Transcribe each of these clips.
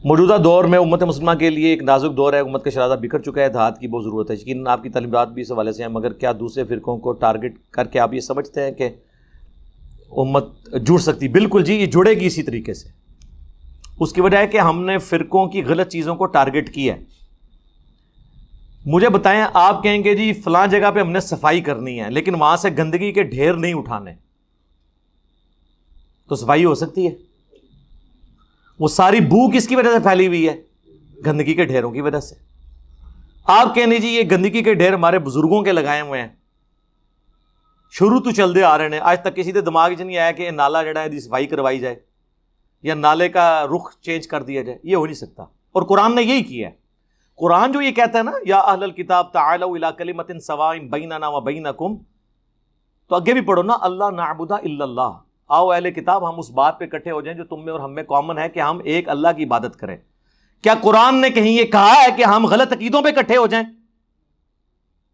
موجودہ دور میں امت مسلمہ کے لیے ایک نازک دور ہے، امت کا شرارہ بکھر چکا ہے، اتحاد کی بہت ضرورت ہے۔ یقیناً آپ کی تعلیمات بھی اس حوالے سے ہیں، مگر کیا دوسرے فرقوں کو ٹارگٹ کر کے آپ یہ سمجھتے ہیں کہ امت جڑ سکتی؟ بالکل جی، یہ جڑے گی اسی طریقے سے۔ اس کی وجہ ہے کہ ہم نے فرقوں کی غلط چیزوں کو ٹارگٹ کیا ہے۔ مجھے بتائیں، آپ کہیں گے جی فلاں جگہ پہ ہم نے صفائی کرنی ہے لیکن وہاں سے گندگی کے ڈھیر نہیں اٹھانے، تو صفائی ہو سکتی ہے؟ وہ ساری بو کس کی وجہ سے پھیلی ہوئی ہے؟ گندگی کے ڈھیروں کی وجہ سے۔ آپ کہنے جی یہ گندگی کے ڈھیر ہمارے بزرگوں کے لگائے ہوئے ہیں، شروع تو چلتے آ رہے ہیں، آج تک کسی کے دماغ چ نہیں آیا کہ نالا جڑا ہے دی صفائی کروائی جائے یا نالے کا رخ چینج کر دیا جائے۔ یہ ہو نہیں سکتا، اور قرآن نے یہی کیا ہے۔ قرآن جو یہ کہتا ہے نا، یا اہل الکتاب تعالوا الی کلمۃ سواء بیننا وبینکم، تو آگے بھی پڑھو نا، اللہ نعبد الا اللہ، آؤ اہل کتاب ہم اس بات پہ اکٹھے ہو جائیں جو تم میں اور ہم میں کامن ہے، کہ ہم ایک اللہ کی عبادت کریں۔ کیا قرآن نے کہیں یہ کہا ہے کہ ہم غلط عقیدوں پہ اکٹھے ہو جائیں؟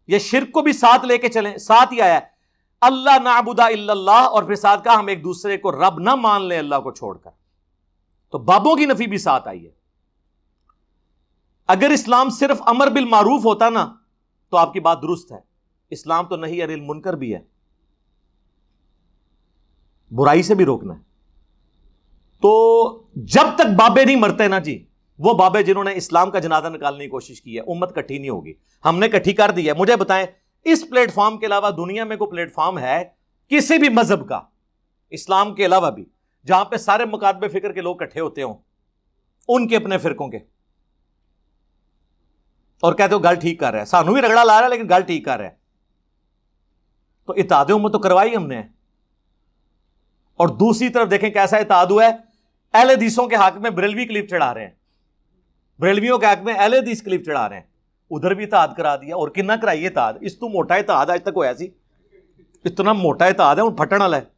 یہ شرک کو بھی ساتھ لے کے چلیں، ساتھ ہی آیا ہے اللہ نعبد الا اللہ، اور پھر ساتھ کہا ہم ایک دوسرے کو رب نہ مان لیں اللہ کو چھوڑ کر، تو بابوں کی نفی بھی ساتھ آئی ہے۔ اگر اسلام صرف امر بالمعروف ہوتا نا تو آپ کی بات درست ہے، اسلام تو نہی عن المنکر بھی ہے، برائی سے بھی روکنا ہے۔ تو جب تک بابے نہیں مرتے نا جی، وہ بابے جنہوں نے اسلام کا جنازہ نکالنے کی کوشش کی ہے، امت کٹھی نہیں ہوگی۔ ہم نے کٹھی کر دی ہے۔ مجھے بتائیں، اس پلیٹ فارم کے علاوہ دنیا میں کوئی پلیٹ فارم ہے کسی بھی مذہب کا، اسلام کے علاوہ بھی، جہاں پہ سارے مکاتبے فکر کے لوگ کٹھے ہوتے ہوں، ان کے اپنے فرقوں کے، اور کہتے ہو گل ٹھیک کر رہا ہے، سانو بھی رگڑا لا رہا ہے لیکن گل ٹھیک کر رہا ہے؟ تو اتحاد امت تو کروائی ہم نے۔ اور دوسری طرف دیکھیں کیسا اتحاد ہوا ہے، اہل حدیثوں کے حق میں بریلوی کلپ چڑھا رہے ہیں، بریلویوں کے حق میں اہل حدیث کلپ چڑھا رہے ہیں، ادھر بھی اتحاد کرا دیا۔ اور کنا کرائیے اتحاد؟ اس تو موٹا اتحاد آج تک ہوا سی، اتنا موٹا اتحاد ہے، ہوں پھٹن والا ہے۔